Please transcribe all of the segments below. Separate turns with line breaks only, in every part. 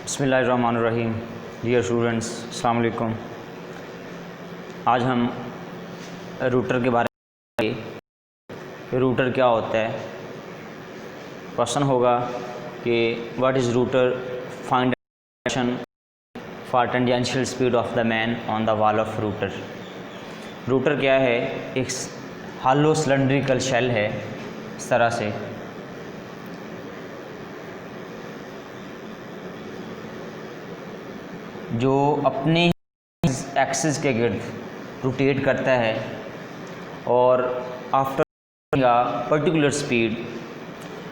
बिस्मिल्लाहिर्रहमानिर्रहीम। Dear students, अस्सलाम वालेकुम। आज हम रूटर के बारे में कि रूटर क्या होता है। क्वेश्चन होगा कि what is router, find direction for tangential speed of the man on the wall of router. Router क्या है? एक हॉलो सिलेंड्रिकल शेल है, इस तरह से। जो अपने एक्सिस के गिर्द रोटेट करता है और आफ्टर या पर्टिकुलर स्पीड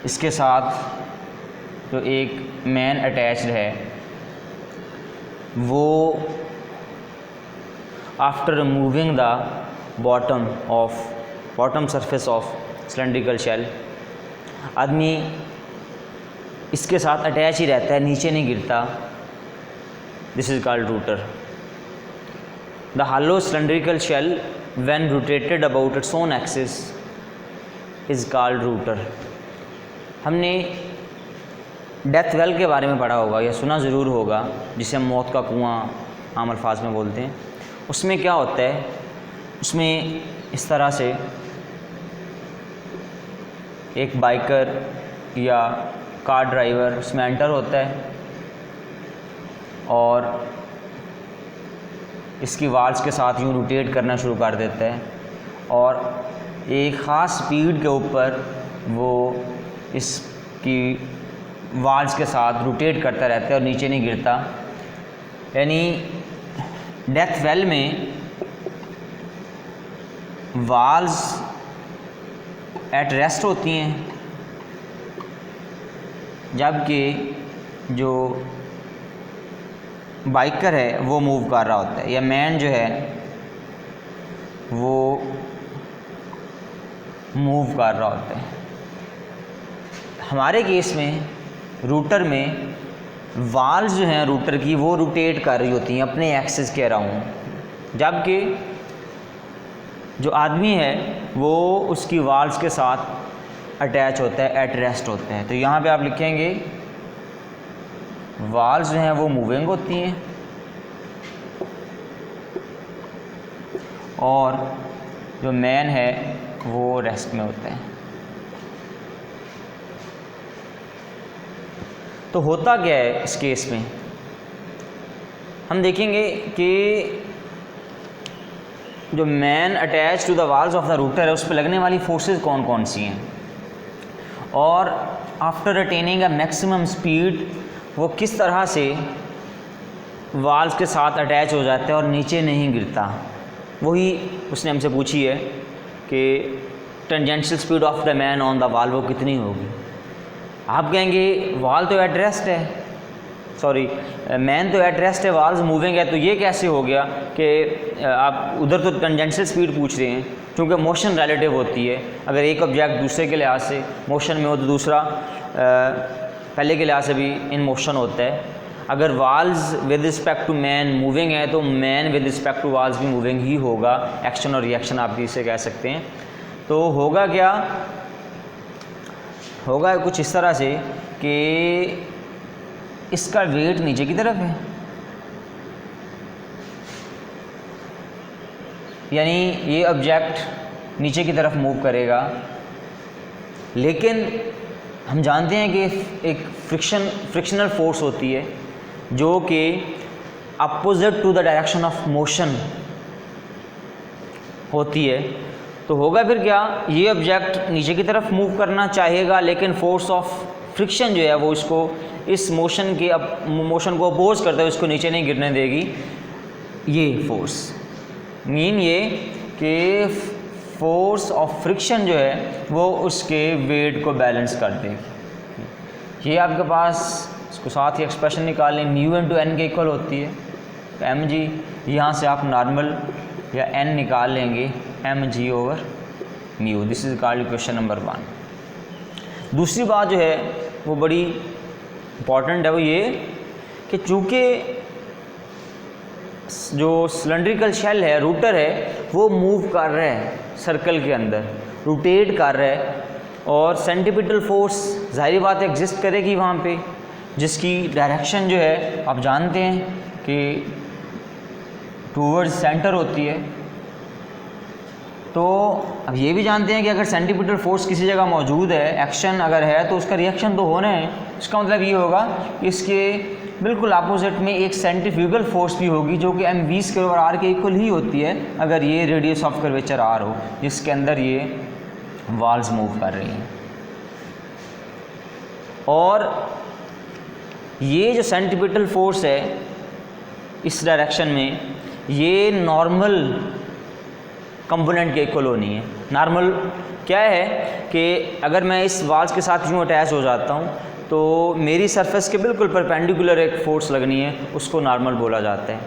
इसके साथ जो एक मैन अटैच्ड है वो after removing the bottom surface of cylindrical shell, आदमी इसके साथ अटैच ही रहता है, नीचे नहीं गिरता। This is called rotor. The hollow cylindrical shell, when rotated about its own axis, is called rotor. हमने डेथ वेल के बारे में पढ़ा होगा या सुना ज़रूर होगा, जिसे हम मौत का कुआं आम अल्फाज में बोलते हैं। उसमें क्या होता है? उसमें इस तरह से एक बाइकर या कार ड्राइवर उसमें एंटर होता है और इसकी वाल्स के साथ यूँ रोटेट करना शुरू कर देता है और एक ख़ास स्पीड के ऊपर वो इसकी वाल्स के साथ रोटेट करता रहता है और नीचे नहीं गिरता। यानी डेथ वेल में वाल्स एट रेस्ट होती हैं, जबकि जो बाइकर है वो मूव कर रहा होता है, या मैन जो है वो मूव कर रहा होता है। हमारे केस में रूटर में वाल्स जो हैं रूटर की वो रोटेट कर रही होती हैं अपने एक्सिस के अराउंड, जबकि जो आदमी है वो उसकी वाल्स के साथ अटैच होता है, एट रेस्ट होता है। तो यहाँ पे आप लिखेंगे वाल्स जो हैं वो मूविंग होती हैं और जो मैन है वो रेस्ट में होता है। तो होता क्या है इस केस में? हम देखेंगे कि जो man attach to the walls of the rotor है उस पर लगने वाली फोर्सेस कौन कौन सी हैं, और after attaining a maximum speed वो किस तरह से वाल्स के साथ अटैच हो जाता है और नीचे नहीं गिरता। वही उसने हमसे पूछी है कि tangential speed of the man on the वाल वो कितनी होगी। आप कहेंगे वाल तो एट रेस्ट है, सॉरी मैन तो एट रेस्ट है, वाल्स मूविंग है, तो ये कैसे हो गया कि आप उधर तो टेंजेंशियल स्पीड पूछ रहे हैं, क्योंकि मोशन रिलेटिव होती है। अगर एक ऑब्जेक्ट दूसरे के लिहाज से मोशन में हो तो दूसरा पहले के लिहाज से भी इन मोशन होता है। अगर walls with respect to man moving है तो man with respect to walls भी मूविंग ही होगा। एक्शन और रिएक्शन आप भी इसे कह सकते हैं। तो होगा क्या? होगा कुछ इस तरह से कि इसका वेट नीचे की तरफ है, यानी ये ऑब्जेक्ट नीचे की तरफ मूव करेगा, लेकिन हम जानते हैं कि एक फ्रिक्शनल फोर्स होती है जो कि opposite to the direction of motion होती है। तो होगा फिर क्या? ये ऑब्जेक्ट नीचे की तरफ मूव करना चाहेगा, लेकिन फोर्स ऑफ फ्रिक्शन जो है वो इसको इस मोशन को अपोज करते हुए इसको नीचे नहीं गिरने देगी। ये फोर्स ये कि फोर्स ऑफ फ्रिक्शन जो है वो उसके वेट को बैलेंस कर देगी। ये आपके पास इसको साथ ही एक्सप्रेशन निकाल लें, म्यू इंटू एन के इक्वल होती है। तो एम जी यहाँ से आप नॉर्मल या एन निकाल लेंगे, M G over mu. This is called question number 1। दूसरी बात जो है वो बड़ी इम्पॉर्टेंट है, वो ये कि चूँकि जो सिलेंड्रिकल शेल है, रूटर है, वो मूव कर रहा है सर्कल के अंदर, रोटेट कर रहा है, और सेंट्रीपिटल फोर्स जाहिर बात एग्जिस्ट करेगी वहाँ पे, जिसकी डायरेक्शन जो है आप जानते हैं कि टूवर्ड्स सेंटर होती है। तो अब ये भी जानते हैं कि अगर सेंट्रीपिटल फोर्स किसी जगह मौजूद है, एक्शन अगर है, तो उसका रिएक्शन तो होना है। इसका मतलब ये होगा कि इसके बिल्कुल अपोजिट में एक सेंट्रीफ्यूगल फोर्स भी होगी जो कि mv²/r के इक्वल ही होती है अगर ये रेडियस ऑफ कर्वेचर r हो जिसके अंदर ये वॉल्स मूव कर रही हैं। और ये जो सेंट्रीपिटल फोर्स है इस डायरेक्शन में, ये नॉर्मल कंपोनेंट के इक्वल होनी है। नॉर्मल क्या है कि अगर मैं इस वॉल्स के साथ यूँ अटैच हो जाता हूँ तो मेरी सरफेस के बिल्कुल परपेंडिकुलर एक फोर्स लगनी है, उसको नॉर्मल बोला जाता है।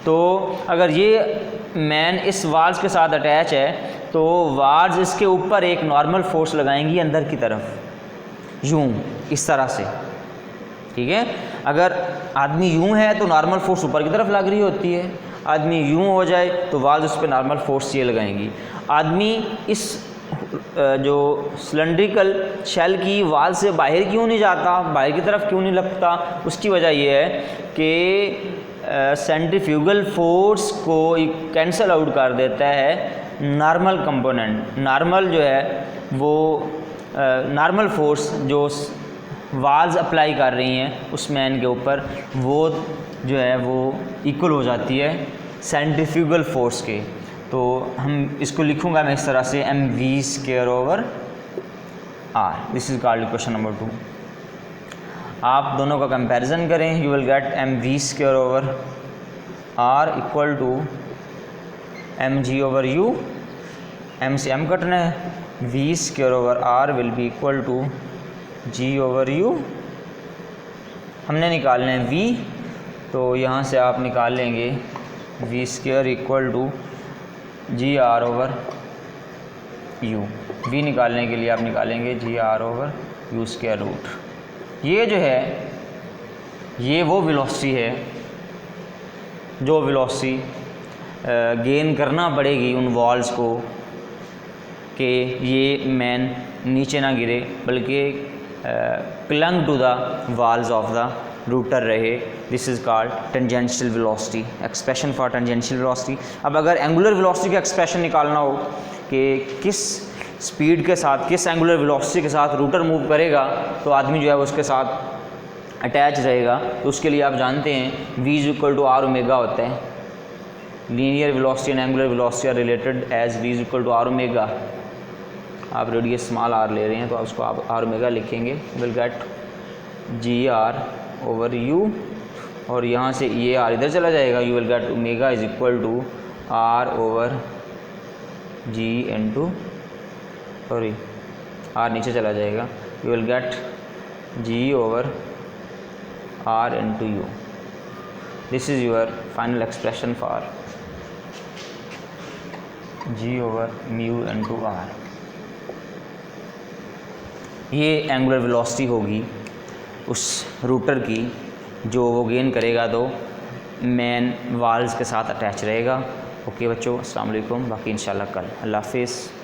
तो अगर ये मैन इस वॉल्स के साथ अटैच है तो वॉल्स इसके ऊपर एक नॉर्मल फोर्स लगाएंगी अंदर की तरफ, यूँ इस तरह से, ठीक है। अगर आदमी यूँ है तो नॉर्मल फोर्स ऊपर की तरफ लग रही होती है, आदमी यूँ हो जाए तो वॉल्स उस पर नॉर्मल फोर्स ये लगाएंगी। आदमी इस जो सिलेंड्रिकल शेल की वॉल से बाहर क्यों नहीं जाता, बाहर की तरफ क्यों नहीं लगता, उसकी वजह यह है कि सेंट्रीफ्यूगल फोर्स को कैंसल आउट कर देता है नॉर्मल कंपोनेंट। नॉर्मल जो है वो नॉर्मल फोर्स जो वॉल्स अप्लाई कर रही हैं उस मैन के ऊपर, वो जो है वो इक्वल हो जाती है सेंट्रीफ्यूगल फोर्स के। तो हम इसको लिखूंगा मैं इस तरह से mv²/r। This is called question number 2। आप दोनों का कंपैरिजन करें, you will get mv²/r equal to mg/u, m से m कटना है, v²/r will be equal to g/u। हमने निकालना है v, तो यहाँ से आप निकाल लेंगे v² equal to g/u। v निकालने के लिए आप निकालेंगे g/u²। ये जो है ये वो वेलोसिटी है जो वेलोसिटी गेन करना पड़ेगी उन वॉल्स को कि ये मैन नीचे ना गिरे बल्कि clung to the walls of the rotor रहे। This is called tangential velocity, expression for tangential velocity. अब अगर एंगुलर वेलोसिटी का एक्सप्रेशन निकालना हो कि किस स्पीड के साथ, किस एंगुलर वेलोसिटी के साथ रूटर मूव करेगा तो आदमी जो है उसके साथ अटैच रहेगा, तो उसके लिए आप जानते हैं v = r ओमेगा होता है। Linear velocity and angular velocity are related as v = r omega. आप रेडियस स्मॉल r ले रहे हैं तो आप उसको आप r ओमेगा लिखेंगे, विल गेट g/u, और यहाँ से ये r इधर चला जाएगा, you will get omega is equal to r/g into, sorry r नीचे चला जाएगा, you will get g/r into u। This is your final expression for g/mu into r। ये एंगुलर वेलोसिटी होगी उस रूटर की जो वो गेन करेगा तो मैन वॉल्स के साथ अटैच रहेगा। ओके बच्चों, अस्सलाम वालेकुम, बाकी इंशाल्लाह कल। अल्लाह हाफिज़।